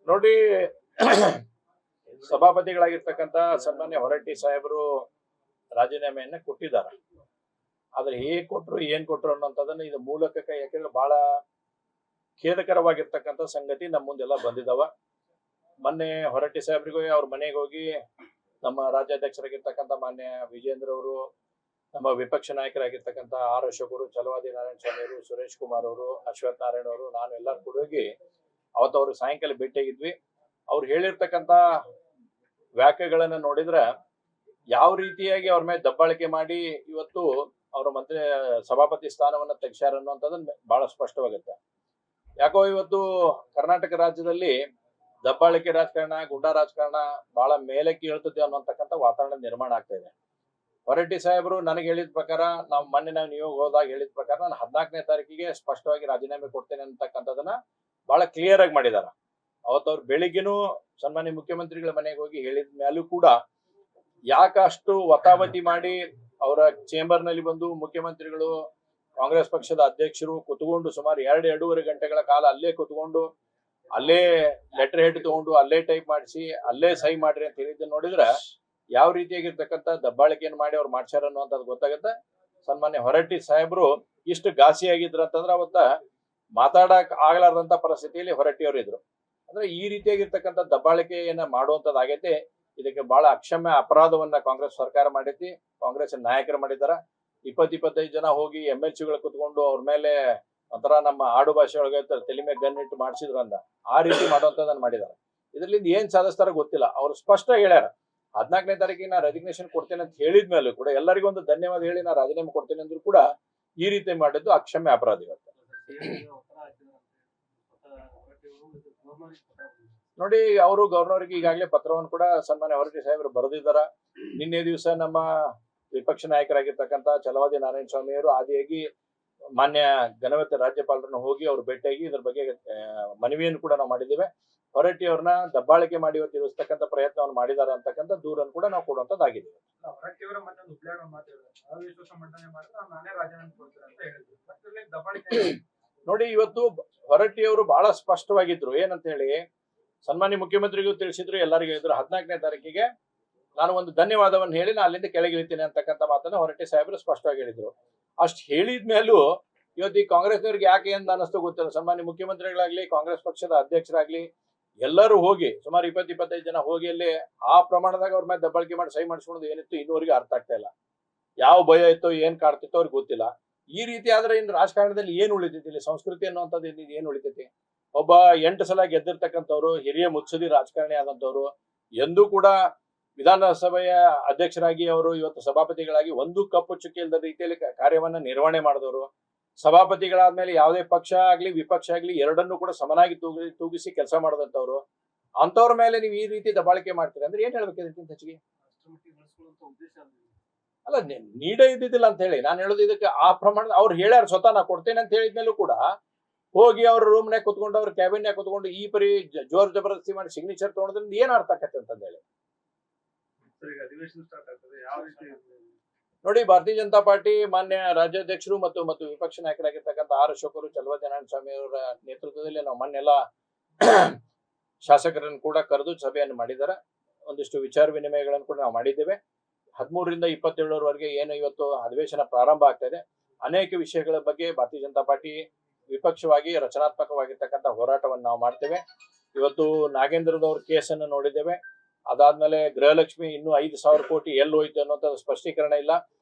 ನೋಡಿ ಸಭಾಪತಿಗಳಾಗಿರ್ತಕ್ಕಂಥ ಸನ್ಮಾನ್ಯ ಹೊರಟ್ಟಿ ಸಾಹೇಬರು ರಾಜೀನಾಮೆಯನ್ನ ಕೊಟ್ಟಿದ್ದಾರೆ. ಆದ್ರೆ ಹೇಗೆ ಕೊಟ್ರು ಏನ್ ಕೊಟ್ರು ಅನ್ನೋಂಥದನ್ನ ಇದು ಮೂಲಕ ಯಾಕಂದ್ರೆ ಬಹಳ ಖೇದಕರವಾಗಿರ್ತಕ್ಕಂಥ ಸಂಗತಿ ನಮ್ಮ ಮುಂದೆಲ್ಲ ಬಂದಿದಾವ. ಮೊನ್ನೆ ಹೊರಟ್ಟಿ ಸಾಹೇಬ್ರಿಗೂ ಅವ್ರ ಮನೆಗೆ ಹೋಗಿ ನಮ್ಮ ರಾಜ್ಯಾಧ್ಯಕ್ಷರಾಗಿರ್ತಕ್ಕಂಥ ಮಾನ್ಯ ವಿಜೇಂದ್ರ ಅವರು, ನಮ್ಮ ವಿಪಕ್ಷ ನಾಯಕರಾಗಿರ್ತಕ್ಕಂಥ ಆರ್ ಅಶೋಕ್ ಅವರು, ಛಲವಾದಿ ನಾರಾಯಣ ಸ್ವಾಮಿ ಅವರು, ಸುರೇಶ್ ಕುಮಾರ್ ಅವರು, ಅಶ್ವಥ್ ನಾರಾಯಣ ಅವರು, ನಾನು ಎಲ್ಲರೂ ಕೂಡ ಹೋಗಿ ಅವತ್ತು ಅವ್ರು ಸಾಯಂಕಾಲ ಭೇಟಿಯಾಗಿದ್ವಿ. ಅವ್ರು ಹೇಳಿರ್ತಕ್ಕಂಥ ವ್ಯಾಖ್ಯೆಗಳನ್ನ ನೋಡಿದ್ರೆ ಯಾವ ರೀತಿಯಾಗಿ ಅವ್ರ ಮೇಲೆ ದಬ್ಬಾಳಿಕೆ ಮಾಡಿ ಇವತ್ತು ಅವರ ಮಂತ್ರಿ ಸಭಾಪತಿ ಸ್ಥಾನವನ್ನ ತೆಗ್ಸ್ಯಾರ ಅನ್ನುವಂಥದ್ದನ್ನ ಬಹಳ ಸ್ಪಷ್ಟವಾಗುತ್ತೆ. ಯಾಕೋ ಇವತ್ತು ಕರ್ನಾಟಕ ರಾಜ್ಯದಲ್ಲಿ ದಬ್ಬಾಳಿಕೆ ರಾಜಕಾರಣ, ಗುಂಡಾ ರಾಜಕಾರಣ ಬಹಳ ಮೇಲಕ್ಕೆ ಹೇಳ್ತದೆ ಅನ್ನೋಂತಕ್ಕಂಥ ವಾತಾವರಣ ನಿರ್ಮಾಣ ಆಗ್ತಾ ಇದೆ. ಹೊರಟ್ಟಿ ಸಾಹೇಬರು ನನಗೆ ಹೇಳಿದ ಪ್ರಕಾರ, ಮೊನ್ನೆ ನಾವು ನಿಯೋಗ ಹೋದಾಗ ಹೇಳಿದ ಪ್ರಕಾರ ನಾನು 14ನೇ ತಾರೀಕಿಗೆ ಸ್ಪಷ್ಟವಾಗಿ ರಾಜೀನಾಮೆ ಕೊಡ್ತೇನೆ ಅಂತಕ್ಕಂಥದನ್ನ ಬಹಳ ಕ್ಲಿಯರ್ ಆಗಿ ಮಾಡಿದಾರ. ಅವತ್ತವ್ರು ಬೆಳಿಗ್ಗೆನೂ ಸನ್ಮಾನ್ಯ ಮುಖ್ಯಮಂತ್ರಿಗಳ ಮನೆಗೆ ಹೋಗಿ ಹೇಳಿದ ಮೇಲೂ ಕೂಡ ಯಾಕಷ್ಟು ವತಾವತಿ ಮಾಡಿ ಅವರ ಚೇಂಬರ್ ನಲ್ಲಿ ಬಂದು ಮುಖ್ಯಮಂತ್ರಿಗಳು, ಕಾಂಗ್ರೆಸ್ ಪಕ್ಷದ ಅಧ್ಯಕ್ಷರು ಕುತ್ಕೊಂಡು ಸುಮಾರು 2-2.5 ಗಂಟೆಗಳ ಕಾಲ ಅಲ್ಲೇ ಕುತ್ಕೊಂಡು ಅಲ್ಲೇ ಲೆಟರ್ ಹೆಡ್ ತಗೊಂಡು ಅಲ್ಲೇ ಟೈಪ್ ಮಾಡಿಸಿ ಅಲ್ಲೇ ಸಹಿ ಮಾಡ್ರಿ ಅಂತ ಹೇಳಿದ್ದನ್ನು ನೋಡಿದ್ರೆ ಯಾವ ರೀತಿಯಾಗಿರ್ತಕ್ಕಂಥ ದಬ್ಬಾಳಿಕೆಯನ್ನು ಮಾಡಿ ಅವ್ರು ಮಾಡ್ಸ್ಯಾರ ಅನ್ನುವಂಥದ್ದು ಗೊತ್ತಾಗುತ್ತೆ. ಸನ್ಮಾನ್ಯ ಹೊರಟ್ಟಿ ಸಾಹೇಬರು ಇಷ್ಟು ಘಾಸಿಯಾಗಿದ್ರು ಅಂತಂದ್ರೆ ಅವತ್ತ ಮಾತಾಡಕ್ ಆಗ್ಲಾರ್ದಂತ ಪರಿಸ್ಥಿತಿಯಲ್ಲಿ ಹೊರಟ್ಟಿ ಅವರು ಇದ್ರು. ಅಂದ್ರೆ ಈ ರೀತಿಯಾಗಿರ್ತಕ್ಕಂಥ ದಬ್ಬಾಳಿಕೆಯನ್ನ ಮಾಡುವಂತದ್ದಾಗೈತೆ. ಇದಕ್ಕೆ ಬಹಳ ಅಕ್ಷಮ್ಯ ಅಪರಾಧವನ್ನ ಕಾಂಗ್ರೆಸ್ ಸರ್ಕಾರ ಮಾಡೈತಿ, ಕಾಂಗ್ರೆಸ್ ನಾಯಕರು ಮಾಡಿದಾರ. 20-25 ಜನ ಹೋಗಿ MLC-ಗಳು ಕುತ್ಕೊಂಡು ಅವ್ರ ಮೇಲೆ ಒಂಥರ ನಮ್ಮ ಆಡು ಭಾಷೆ ಒಳಗೆ ತಲೆ ಮೇಲೆ ಗನ್ ಇಟ್ಟು ಮಾಡಿಸಿದ್ರು ಅಂದ ಆ ರೀತಿ ಮಾಡುವಂತದನ್ನ ಮಾಡಿದಾರೆ. ಇದ್ರಲ್ಲಿಂದ ಏನ್ ಸಾಧಿಸ್ತಾರ ಗೊತ್ತಿಲ್ಲ. ಅವ್ರು ಸ್ಪಷ್ಟ ಹೇಳ್ಯಾರ 14ನೇ ತಾರೀಕಿಗೆ ನಾ ರೆಸಿಗ್ನೇಷನ್ ಕೊಡ್ತೇನೆ ಅಂತ ಹೇಳಿದ್ಮೇಲೂ ಕೂಡ ಎಲ್ಲರಿಗೂ ಒಂದು ಧನ್ಯವಾದ ಹೇಳಿ ನಾ ರಾಜೀನಾಮೆ ಕೊಡ್ತೇನೆ ಅಂದ್ರೂ ಕೂಡ ಈ ರೀತಿ ಮಾಡಿದ್ದು ಅಕ್ಷಮ್ಯ ಅಪರಾಧ ಇವತ್ತು. ನೋಡಿ, ಅವರು ಗವರ್ನರ್ಗೆ ಈಗಾಗಲೇ ಪತ್ರವನ್ನು ಕೂಡ ಸನ್ಮಾನ್ಯ ಹೊರಟ್ಟಿ ಸಾಹೇಬರು ಬರೆದಿದ್ದಾರ. ನಿನ್ನೆ ದಿವಸ ನಮ್ಮ ವಿಪಕ್ಷ ನಾಯಕರಾಗಿರ್ತಕ್ಕಂಥ ಛಲವಾದಿ ನಾರಾಯಣ ಸ್ವಾಮಿ ಅವರು ಆದಿಯಾಗಿ ಮಾನ್ಯ ಘನವತ್ತ ರಾಜ್ಯಪಾಲರನ್ನು ಹೋಗಿ ಅವ್ರು ಭೇಟಿಯಾಗಿ ಇದ್ರ ಬಗ್ಗೆ ಮನವಿಯನ್ನು ಕೂಡ ನಾವು ಮಾಡಿದ್ದೇವೆ. ಹೊರಟ್ಟಿ ಅವ್ರನ್ನ ದಬ್ಬಾಳಿಕೆ ಮಾಡಿ ತಿಳಿಸ್ತಕ್ಕಂಥ ಪ್ರಯತ್ನವನ್ನು ಮಾಡಿದ್ದಾರೆ ಅಂತಕ್ಕಂಥ ದೂರನ್ನು ಕೂಡ ನಾವು ಕೊಡುವಂತದ್ದಾಗಿದೆ. ನೋಡಿ, ಇವತ್ತು ಹೊರಟ್ಟಿ ಅವರು ಬಹಳ ಸ್ಪಷ್ಟವಾಗಿದ್ರು. ಏನಂತ ಹೇಳಿ ಸನ್ಮಾನ್ಯ ಮುಖ್ಯಮಂತ್ರಿಗೂ ತಿಳಿಸಿದ್ರು, ಎಲ್ಲರಿಗೂ ಹೇಳಿದ್ರು 14ನೇ ತಾರೀಕಿಗೆ ನಾನು ಒಂದು ಧನ್ಯವಾದವನ್ನು ಹೇಳಿ ನಾನು ಅಲ್ಲಿಂದ ಕೆಳಗಿಳಿತೀನಿ ಅಂತಕ್ಕಂಥ ಮಾತನ್ನ ಹೊರಟ್ಟಿ ಸಾಹೇಬರು ಸ್ಪಷ್ಟವಾಗಿ ಹೇಳಿದ್ರು. ಅಷ್ಟು ಹೇಳಿದ್ಮೇಲೂ ಇವತ್ತು ಈ ಕಾಂಗ್ರೆಸ್ನವ್ರಿಗೆ ಯಾಕೆ ಅಂತ ಅನ್ನಿಸ್ತು ಗೊತ್ತಿಲ್ಲ. ಸನ್ಮಾನ್ಯ ಮುಖ್ಯಮಂತ್ರಿಗಳಾಗ್ಲಿ, ಕಾಂಗ್ರೆಸ್ ಪಕ್ಷದ ಅಧ್ಯಕ್ಷರಾಗ್ಲಿ ಎಲ್ಲರೂ ಹೋಗಿ ಸುಮಾರು 20-25 ಜನ ಹೋಗಿ ಅಲ್ಲಿ ಆ ಪ್ರಮಾಣದಾಗ ಅವ್ರ ಮೇಲೆ ದಬ್ಬಾಳಿಕೆ ಮಾಡಿ ಸಹಿ ಮಾಡಿಸ್ಕೊಳ್ಳೋದು ಏನಿತ್ತು ಇನ್ನೂವರೆಗೆ ಅರ್ಥ ಆಗ್ತಾ ಇಲ್ಲ. ಯಾವ ಭಯ ಇತ್ತೋ ಏನ್ ಕಾಡ್ತಿತ್ತೋ ಅವ್ರಿಗೆ ಗೊತ್ತಿಲ್ಲ. ಈ ರೀತಿ ಆದ್ರೆ ಇನ್ನು ರಾಜಕಾರಣದಲ್ಲಿ ಏನ್ ಉಳಿತೈತಿ, ಇಲ್ಲಿ ಸಂಸ್ಕೃತಿ ಅನ್ನುವಂಥದ್ದು ಇಲ್ಲಿ ಏನ್ ಉಳಿತೈತಿ? ಒಬ್ಬ 8 ಸಲ ಗೆದ್ದಿರ್ತಕ್ಕಂಥವ್ರು, ಹಿರಿಯ ಮುತ್ಸದಿ ರಾಜಕಾರಣಿ ಆದಂಥವ್ರು, ಎಂದೂ ಕೂಡ ವಿಧಾನಸಭೆಯ ಅಧ್ಯಕ್ಷರಾಗಿ ಅವರು ಇವತ್ತು ಸಭಾಪತಿಗಳಾಗಿ ಒಂದು ಕಪ್ಪು ಚುಕ್ಕಿ ಇಲ್ಲದ ರೀತಿಯಲ್ಲಿ ಕಾರ್ಯವನ್ನ ನಿರ್ವಹಣೆ ಮಾಡಿದವರು, ಸಭಾಪತಿಗಳಾದ್ಮೇಲೆ ಯಾವುದೇ ಪಕ್ಷ ಆಗ್ಲಿ ವಿಪಕ್ಷ ಆಗ್ಲಿ ಎರಡನ್ನೂ ಕೂಡ ಸಮನಾಗಿ ತೂಗಿಸಿ ಕೆಲಸ ಮಾಡಿದಂಥವ್ರು, ಅಂತವ್ರ ಮೇಲೆ ನೀವು ಈ ರೀತಿ ದಬ್ಬಾಳಿಕೆ ಮಾಡ್ತೀರಿ ಅಂದ್ರೆ ಏನ್ ಹೇಳ್ಬೇಕು ಇದಕ್ಕಿಂತ ಹೆಚ್ಚಿಗೆ? ಅಲ್ಲ, ನೀಡೇ ಇದ್ದಿದ್ದಿಲ್ಲ ಅಂತ ಹೇಳಿ ನಾನು ಹೇಳೋದು ಇದಕ್ಕೆ ಆ ಪ್ರಮಾಣದ ಅವ್ರು ಹೇಳ್ಯಾರ. ಸ್ವತಃ ನಾ ಕೊಡ್ತೇನೆ ಅಂತ ಹೇಳಿದ್ಮೇಲೂ ಕೂಡ ಹೋಗಿ ಅವ್ರ ರೂಮ್ನಾಗ ಕುತ್ಕೊಂಡು ಅವ್ರ ಕ್ಯಾಬಿನ್ಯಾಗ ಕುತ್ಕೊಂಡು ಈ ಪರಿ ಜೋರ್ ಜಬರ್ದಸ್ತಿ ಮಾಡಿ ಸಿಗ್ನೇಚರ್ ತಗೊಳೋದ್ರಿಂದ ಏನ್ ಅರ್ಥ ಆಕತ್ತೆ ಅಂತ ಹೇಳಿ ನೋಡಿ. ಭಾರತೀಯ ಜನತಾ ಪಾರ್ಟಿ ಮಾನ್ಯ ರಾಜ್ಯಾಧ್ಯಕ್ಷರು ಮತ್ತು ವಿಪಕ್ಷ ನಾಯಕರಾಗಿರ್ತಕ್ಕಂಥ ಆರ್ ಅಶೋಕ್ ಅವರು, ಛಲವಾದಿ ನಾರಾಯಣ ಸ್ವಾಮಿ ಅವರ ನೇತೃತ್ವದಲ್ಲಿ ನಾವು ಮೊನ್ನೆಲ್ಲ ಶಾಸಕರನ್ನು ಕೂಡ ಕರೆದು ಸಭೆಯನ್ನು ಮಾಡಿದ್ದಾರೆ. ಒಂದಿಷ್ಟು ವಿಚಾರ ವಿನಿಮಯಗಳನ್ನು ಕೂಡ ನಾವು ಮಾಡಿದ್ದೇವೆ. 13ರಿಂದ 27ರವರೆಗೆ ಏನು ಇವತ್ತು ಅಧಿವೇಶನ ಪ್ರಾರಂಭ ಆಗ್ತಾ ಇದೆ, ಅನೇಕ ವಿಷಯಗಳ ಬಗ್ಗೆ ಭಾರತೀಯ ಜನತಾ ಪಾರ್ಟಿ ವಿಪಕ್ಷವಾಗಿ ರಚನಾತ್ಮಕವಾಗಿರ್ತಕ್ಕಂಥ ಹೋರಾಟವನ್ನು ನಾವು ಮಾಡ್ತೇವೆ. ಇವತ್ತು ನಾಗೇಂದ್ರದವ್ರ ಕೇಸನ್ನು ನೋಡಿದ್ದೇವೆ. ಅದಾದ್ಮೇಲೆ ಗೃಹಲಕ್ಷ್ಮಿ ಇನ್ನೂ 5,000 ಕೋಟಿ ಎಲ್ಲಿ ಹೋಯ್ತು ಅನ್ನೋಂಥ ಸ್ಪಷ್ಟೀಕರಣ ಇಲ್ಲ.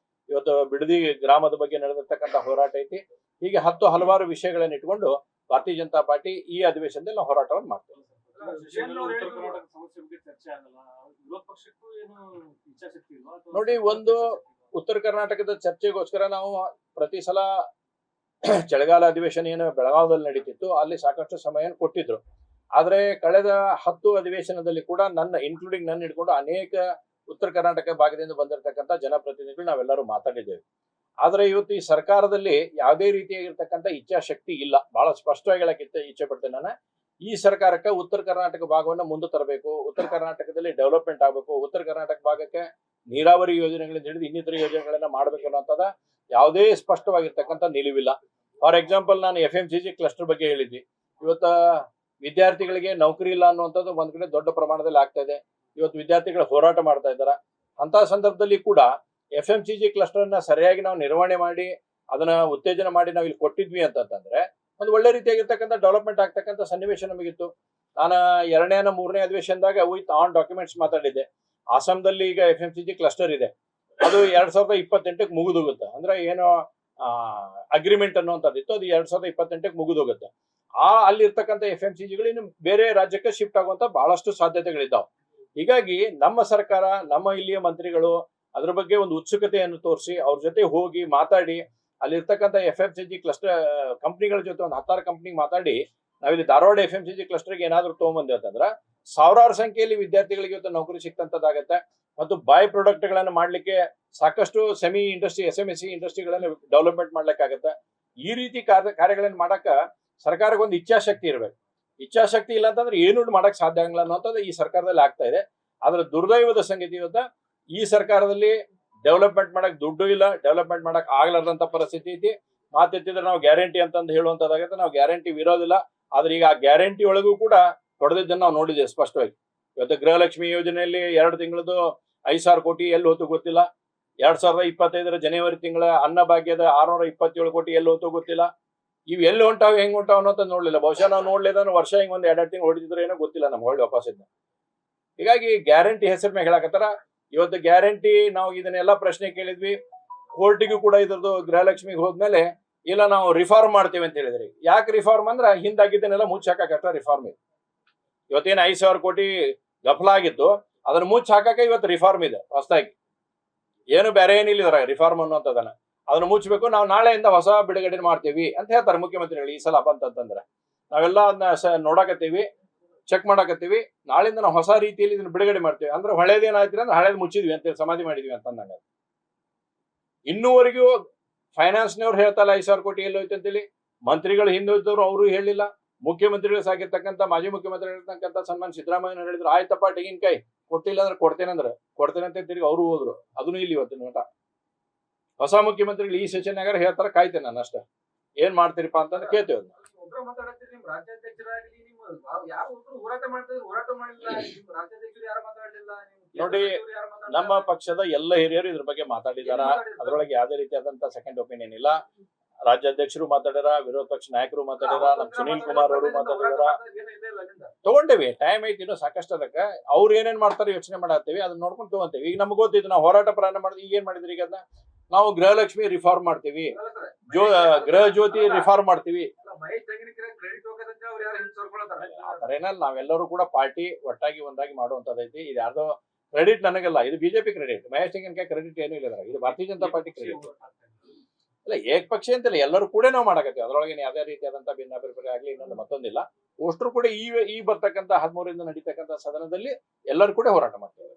ಇವತ್ತು ಬಿಡದಿ ಗ್ರಾಮದ ಬಗ್ಗೆ ನಡೆದಿರ್ತಕ್ಕಂಥ ಹೋರಾಟ ಐತಿ. ಹೀಗೆ ಹಲವಾರು ವಿಷಯಗಳನ್ನು ಇಟ್ಕೊಂಡು ಭಾರತೀಯ ಜನತಾ ಪಾರ್ಟಿ ಈ ಅಧಿವೇಶನದಲ್ಲಿ ನಾವು ಹೋರಾಟವನ್ನು ಮಾಡ್ತೇವೆ. ನೋಡಿ, ಒಂದು ಉತ್ತರ ಕರ್ನಾಟಕದ ಚರ್ಚೆಗೋಸ್ಕರ ನಾವು ಪ್ರತಿ ಸಲ ಚಳಿಗಾಲ ಅಧಿವೇಶನ ಏನು ಬೆಳಗಾವದಲ್ಲಿ ನಡೀತಿತ್ತು ಅಲ್ಲಿ ಸಾಕಷ್ಟು ಸಮಯವನ್ನು ಕೊಟ್ಟಿದ್ರು. ಆದ್ರೆ ಕಳೆದ 10 ಅಧಿವೇಶನದಲ್ಲಿ ಕೂಡ ನನ್ನ ಹಿಡ್ಕೊಂಡು ಅನೇಕ ಉತ್ತರ ಕರ್ನಾಟಕ ಭಾಗದಿಂದ ಬಂದಿರತಕ್ಕಂಥ ಜನಪ್ರತಿನಿಧಿಗಳು ನಾವೆಲ್ಲರೂ ಮಾತಾಡಿದ್ದೇವೆ. ಆದ್ರೆ ಇವತ್ತು ಈ ಸರ್ಕಾರದಲ್ಲಿ ಯಾವುದೇ ರೀತಿಯಾಗಿರ್ತಕ್ಕಂಥ ಇಚ್ಛಾಶಕ್ತಿ ಇಲ್ಲ. ಬಹಳ ಸ್ಪಷ್ಟವಾಗಿ ಹೇಳಕ್ಕೆ ಇಚ್ಛೆ ಪಡ್ತೇನೆ ನಾನು. ಈ ಸರ್ಕಾರಕ್ಕೆ ಉತ್ತರ ಕರ್ನಾಟಕ ಭಾಗವನ್ನ ಮುಂದೆ ತರಬೇಕು, ಉತ್ತರ ಕರ್ನಾಟಕದಲ್ಲಿ ಡೆವಲಪ್ಮೆಂಟ್ ಆಗಬೇಕು, ಉತ್ತರ ಕರ್ನಾಟಕ ಭಾಗಕ್ಕೆ ನೀರಾವರಿ ಯೋಜನೆಗಳಿಂದ ಹಿಡಿದು ಇನ್ನಿತರ ಯೋಜನೆಗಳನ್ನ ಮಾಡಬೇಕು ಅನ್ನೋಂಥದ ಯಾವುದೇ ಸ್ಪಷ್ಟವಾಗಿರ್ತಕ್ಕಂಥ ನಿಲುವಿಲ್ಲ. ಫಾರ್ ಎಕ್ಸಾಂಪಲ್, ನಾನು FMCG ಕ್ಲಸ್ಟರ್ ಬಗ್ಗೆ ಹೇಳಿದ್ವಿ. ಇವತ್ತ ವಿದ್ಯಾರ್ಥಿಗಳಿಗೆ ನೌಕರಿ ಇಲ್ಲ ಅನ್ನುವಂಥದ್ದು ಒಂದ್ ಕಡೆ ದೊಡ್ಡ ಪ್ರಮಾಣದಲ್ಲಿ ಆಗ್ತಾ ಇದೆ. ಇವತ್ತು ವಿದ್ಯಾರ್ಥಿಗಳು ಹೋರಾಟ ಮಾಡ್ತಾ ಇದ್ದಾರೆ. ಅಂತ ಸಂದರ್ಭದಲ್ಲಿ ಕೂಡ FMCG ಕ್ಲಸ್ಟರ್ ಅನ್ನ ಸರಿಯಾಗಿ ನಾವು ನಿರ್ವಹಣೆ ಮಾಡಿ ಅದನ್ನ ಉತ್ತೇಜನ ಮಾಡಿ ನಾವು ಇಲ್ಲಿ ಕೊಟ್ಟಿದ್ವಿ ಅಂತಂದ್ರೆ ಒಂದು ಒಳ್ಳೆ ರೀತಿಯಾಗಿರ್ತಕ್ಕಂಥ ಡೆವಲಪ್ಮೆಂಟ್ ಆಗ್ತಕ್ಕಂಥ ಸನ್ನಿವೇಶ ನಮಗಿತ್ತು. ನಾನು 2ನೇ 3ನೇ ಅಧಿವೇಶನದಾಗ ವಿತ್ ಆನ್ ಡಾಕ್ಯುಮೆಂಟ್ಸ್ ಮಾತಾಡಿದ್ದೆ. ಅಸ್ಸಾಂದಲ್ಲಿ ಈಗ FMCG ಕ್ಲಸ್ಟರ್ ಇದೆ, ಅದು 2028ಕ್ಕೆ ಮುಗಿದೋಗುತ್ತೆ. ಅಂದ್ರೆ ಏನೋ ಅಗ್ರಿಮೆಂಟ್ ಅನ್ನುವಂಥದ್ದಿತ್ತು, ಅದು 2028ಕ್ಕೆ ಮುಗಿದೋಗುತ್ತೆ. ಅಲ್ಲಿರ್ತಕ್ಕಂಥ FMCGಗಳು ಇನ್ನು ಬೇರೆ ರಾಜ್ಯಕ್ಕೆ ಶಿಫ್ಟ್ ಆಗುವಂತ ಬಹಳಷ್ಟು ಸಾಧ್ಯತೆಗಳಿದ್ದಾವೆ. ಹೀಗಾಗಿ ನಮ್ಮ ಸರ್ಕಾರ, ನಮ್ಮ ಇಲ್ಲಿಯ ಮಂತ್ರಿಗಳು ಅದ್ರ ಬಗ್ಗೆ ಒಂದು ಉತ್ಸುಕತೆಯನ್ನು ತೋರಿಸಿ ಅವ್ರ ಜೊತೆ ಹೋಗಿ ಮಾತಾಡಿ ಅಲ್ಲಿರ್ತಕ್ಕಂಥ FMCG ಕ್ಲಸ್ಟರ್ ಕಂಪ್ನಿಗಳ ಜೊತೆ ಒಂದು 10 ಕಂಪ್ನಿ ಮಾತಾಡಿ ನಾವಿಲ್ಲಿ ಧಾರವಾಡ FMCG ಕ್ಲಸ್ಟರ್ಗೆ ಏನಾದ್ರು ತಗೊಂಡ್ಬಂದೇವೆ ಅಂತಂದ್ರೆ ಸಾವಿರಾರು ಸಂಖ್ಯೆಯಲ್ಲಿ ವಿದ್ಯಾರ್ಥಿಗಳಿಗೆ ಇವತ್ತು ನೌಕರಿ ಸಿಕ್ತಂತದ್ದಾಗತ್ತೆ. ಮತ್ತು ಬೈ ಪ್ರಾಡಕ್ಟ್ ಗಳನ್ನ ಮಾಡ್ಲಿಕ್ಕೆ ಸಾಕಷ್ಟು ಸೆಮಿ ಇಂಡಸ್ಟ್ರಿ SMSE ಇಂಡಸ್ಟ್ರಿಗಳನ್ನು ಡೆವಲಪ್ಮೆಂಟ್ ಮಾಡ್ಲಿಕ್ಕಾಗತ್ತೆ. ಈ ರೀತಿ ಕಾರ್ಯಗಳನ್ನು ಮಾಡಕ ಸರ್ಕಾರಕ್ಕೆ ಒಂದು ಇಚ್ಛಾಶಕ್ತಿ ಇರಬೇಕು. ಇಚ್ಛಾಶಕ್ತಿ ಇಲ್ಲ ಅಂತಂದ್ರೆ ಏನು ಮಾಡಕ್ ಸಾಧ್ಯ ಆಗಲ್ಲ ಅನ್ನೋಂಥದ್ದು ಈ ಸರ್ಕಾರದಲ್ಲಿ ಆಗ್ತಾ ಇದೆ. ಆದ್ರೆ ದುರ್ದೈವದ ಸಂಗತಿ ಇವತ್ತ ಈ ಸರ್ಕಾರದಲ್ಲಿ ಡೆವಲಪ್ಮೆಂಟ್ ಮಾಡಕ್ ದುಡ್ಡು ಇಲ್ಲ, ಡೆವಲಪ್ಮೆಂಟ್ ಮಾಡಕ್ ಆಗ್ಲಾರ್ದಂತ ಪರಿಸ್ಥಿತಿ ಐತಿ. ಮಾತೆತ್ತಿದ್ರೆ ನಾವು ಗ್ಯಾರಂಟಿ ಅಂತಂದು ಹೇಳುವಂತದ್ದಾಗತ್ತೆ. ನಾವು ಗ್ಯಾರಂಟಿ ವಿರೋಧಿಲ್ಲ, ಆದ್ರೆ ಈಗ ಆ ಗ್ಯಾರಂಟಿ ಒಳಗೂ ಕೂಡ ಹೊಡೆದಿದ್ದನ್ನು ನಾವು ನೋಡಿದ್ದೇವೆ ಸ್ಪಷ್ಟವಾಗಿ. ಇವತ್ತು ಗೃಹಲಕ್ಷ್ಮಿ ಯೋಜನೆಯಲ್ಲಿ 2 ತಿಂಗಳದ್ದು 5,000 ಕೋಟಿ ಎಲ್ಲಿ ಹೋತು ಗೊತ್ತಿಲ್ಲ. 2025 ಜನವರಿ ತಿಂಗಳ ಅನ್ನಭಾಗ್ಯದ 627 ಕೋಟಿ ಎಲ್ಲಿ ಹೋತು ಗೊತ್ತಿಲ್ಲ. ಇವು ಎಲ್ಲಿ ಹೊಂಟಾವ್ ಹೆಂಗ್ ಹೊಂಟಾವ್ ಅನ್ನೋಂತ ನೋಡ್ಲಿಲ್ಲ. ಬಹುಶಃ ನಾವು ನೋಡ್ಲಿಲ್ಲ ವರ್ಷ ಹಿಂಗ್ ಒಂದ್ 2 ತಿಂಗಳು ಹೊಡಿತಿದ್ರೆ ಏನೋ ಗೊತ್ತಿಲ್ಲ ನಮ್ಗೆ ಹೊಳ್ಳಿ ವಾಪಸ್ ಇದ್ನ. ಹೀಗಾಗಿ ಗ್ಯಾರಂಟಿ ಹೆಸರು ಮೇಲೆ ಹೇಳಕತ್ತಾರ. ಇವತ್ತು ಗ್ಯಾರಂಟಿ ನಾವು ಇದನ್ನೆಲ್ಲ ಪ್ರಶ್ನೆ ಕೇಳಿದ್ವಿ, ಕೋರ್ಟಿಗೂ ಕೂಡ ಇದ್ರದ್ದು ಗೃಹಲಕ್ಷ್ಮಿಗೆ ಹೋದ್ಮೇಲೆ ಇಲ್ಲ ನಾವು ರಿಫಾರ್ಮ್ ಮಾಡ್ತೀವಿ ಅಂತ ಹೇಳಿದ್ರಿ. ಯಾಕೆ ರಿಫಾರ್ಮ್ ಅಂದ್ರೆ ಹಿಂದಾಗಿದ್ದನ್ನೆಲ್ಲ ಮುಚ್ಚಾಕಷ್ಟ ರಿಫಾರ್ಮ್ ಇದೆ. ಇವತ್ತೇನು 5,000 ಕೋಟಿ ಗಫಲ ಆಗಿತ್ತು, ಅದನ್ನ ಮುಚ್ಚ ಹಾಕಕ್ಕೆ ಇವತ್ತು ರಿಫಾರ್ಮ್ ಇದೆ ಹೊಸದಾಗಿ. ಏನು ಬೇರೆ ಏನಿಲ್ಲ ರಿಫಾರ್ಮ್ ಅನ್ನುವಂಥದ್ದನ್ನ ಅದನ್ನ ಮುಚ್ಚಬೇಕು. ನಾವು ನಾಳೆಯಿಂದ ಹೊಸ ಬಿಡುಗಡೆ ಮಾಡ್ತೀವಿ ಅಂತ ಹೇಳ್ತಾರೆ ಮುಖ್ಯಮಂತ್ರಿಗಳು. ಈ ಸಲ ಬಂತಂದ್ರೆ ನಾವೆಲ್ಲ ಅದನ್ನ ನೋಡಕತ್ತೀವಿ, ಚೆಕ್ ಮಾಡಕತ್ತೀವಿ. ನಾಳಿಂದ ನಾವು ಹೊಸ ರೀತಿಯಲ್ಲಿ ಇದನ್ನ ಬಿಡುಗಡೆ ಮಾಡ್ತೀವಿ. ಅಂದ್ರೆ ಹಳೇದೇನಾಯ್ತು ಅಂದ್ರೆ ಹಳೇದು ಮುಚ್ಚಿದ್ವಿ ಅಂತೇಳಿ ಸಮಾಧಿ ಮಾಡಿದ್ವಿ ಅಂತಂದಂಗ. ಇನ್ನೂವರೆಗೂ ಫೈನಾನ್ಸ್ನವ್ರು ಹೇಳ್ತಲ್ಲ 5,000 ಕೋಟಿ ಎಲ್ಲಿ ಹೋಯ್ತು ಅಂತೇಳಿ. ಮಂತ್ರಿಗಳು ಹಿಂದೋಯ್ತವ್ರು ಅವರು ಹೇಳಿಲ್ಲ. ಮುಖ್ಯಮಂತ್ರಿಗಳು ಸಾಗಿರ್ತಕ್ಕಂಥ ಮಾಜಿ ಮುಖ್ಯಮಂತ್ರಿ ಇರ್ತಕ್ಕಂಥ ಸನ್ಮಾನ್ ಸಿದ್ದರಾಮಯ್ಯ ಹೇಳಿದ್ರು ಆಯ್ತಪ್ಪ ತೆಗಿನಕಾಯಿ ಕೊಟ್ಟಿಲ್ಲ ಅಂದ್ರೆ ಕೊಡ್ತೇನೆ ಅಂತ ತಿರುಗಿ ಅವರು ಹೋದ್ರು. ಅದನ್ನು ಇಲ್ಲಿ ಇವತ್ತಿನ ಮಠ ಹೊಸ ಮುಖ್ಯಮಂತ್ರಿಗಳು ಈ ಸೆಷನ್ಯಾಗ ಹೇಳ್ತಾರ, ಕಾಯ್ತೇನೆ ನಾನು ಅಷ್ಟ. ಏನ್ ಮಾಡ್ತೀರಿಪ್ಪ ಅಂತಂದ್ರೆ ಕೇಳ್ತೇವೆ. ನೋಡಿ, ನಮ್ಮ ಪಕ್ಷದ ಎಲ್ಲ ಹಿರಿಯರು ಇದ್ರ ಬಗ್ಗೆ ಮಾತಾಡಿದಾರ. ಅದ್ರೊಳಗೆ ಯಾವುದೇ ರೀತಿಯಾದಂತ ಸೆಕೆಂಡ್ ಒಪಿನಿಯನ್ ಇಲ್ಲ. ರಾಜ್ಯಾಧ್ಯಕ್ಷರು ಮಾತಾಡ್ಯಾರ, ವಿರೋಧ ಪಕ್ಷ ನಾಯಕರು ಮಾತಾಡ್ಯಾರ, ನಮ್ ಸುನೀಲ್ ಕುಮಾರ್ ಅವರು ಮಾತಾಡಿದಾರ. ತಗೊಂಡೇವಿ, ಟೈಮ್ ಐತಿ ಇನ್ನು ಸಾಕಷ್ಟು. ಅದಕ್ಕೆ ಅವ್ರು ಏನೇನ್ ಮಾಡ್ತಾರೆ ಯೋಚನೆ ಮಾಡತ್ತೀವಿ, ಅದನ್ನ ನೋಡ್ಕೊಂಡು ತಗೊಂತೀವಿ. ಈಗ ನಮ್ಗೆ ಗೊತ್ತಿತ್ತು, ನಾವು ಹೋರಾಟ ಪ್ರಾರಂಭ ಮಾಡಿದ್ವಿ. ಈಗ ಏನ್ ಮಾಡಿದ್ರಿ? ಈಗ ಅದನ್ನ ನಾವು ಗೃಹಲಕ್ಷ್ಮಿ ರಿಫಾರ್ಮ್ ಮಾಡ್ತೀವಿ, ಗೃಹ ಜ್ಯೋತಿ ರಿಫಾರ್ಮ್ ಮಾಡ್ತೀವಿ. ಆತರೇನಲ್ಲ, ನಾವೆಲ್ಲರೂ ಕೂಡ ಪಾರ್ಟಿ ಒಟ್ಟಾಗಿ ಒಂದಾಗಿ ಮಾಡುವಂತದೈತಿ. ಇದು ಯಾರ್ದೋ ಕ್ರೆಡಿಟ್ ನನಗಲ್ಲ, ಇದು ಬಿಜೆಪಿ ಕ್ರೆಡಿಟ್. ಮಹೇಶ್ ತೆಂಗಿನಕಾಯಿ ಕ್ರೆಡಿಟ್ ಏನೂ ಇಲ್ಲ, ಇದು ಭಾರತೀಯ ಜನತಾ ಪಾರ್ಟಿ ಕ್ರೆಡಿಟ್. ಅಲ್ಲ, ಏಕಪಕ್ಷ ಅಂತಿಲ್ಲ, ಎಲ್ಲರೂ ಕೂಡ ನಾವು ಮಾಡಕತ್ತೀವಿ. ಅದ್ರೊಳಗೆ ಯಾವುದೇ ರೀತಿಯಾದಂತಹ ಭಿನ್ನಾಭಿಪ್ರಾಯ ಆಗ್ಲಿ ಇನ್ನೊಂದು ಮತ್ತೊಂದಿಲ್ಲ. ಅಷ್ಟರು ಕೂಡ ಈ ಬರ್ತಕ್ಕಂಥ 13ರಿಂದ ನಡೀತಕ್ಕಂಥ ಸದನದಲ್ಲಿ ಎಲ್ಲರೂ ಕೂಡ ಹೋರಾಟ ಮಾಡ್ತೇವೆ.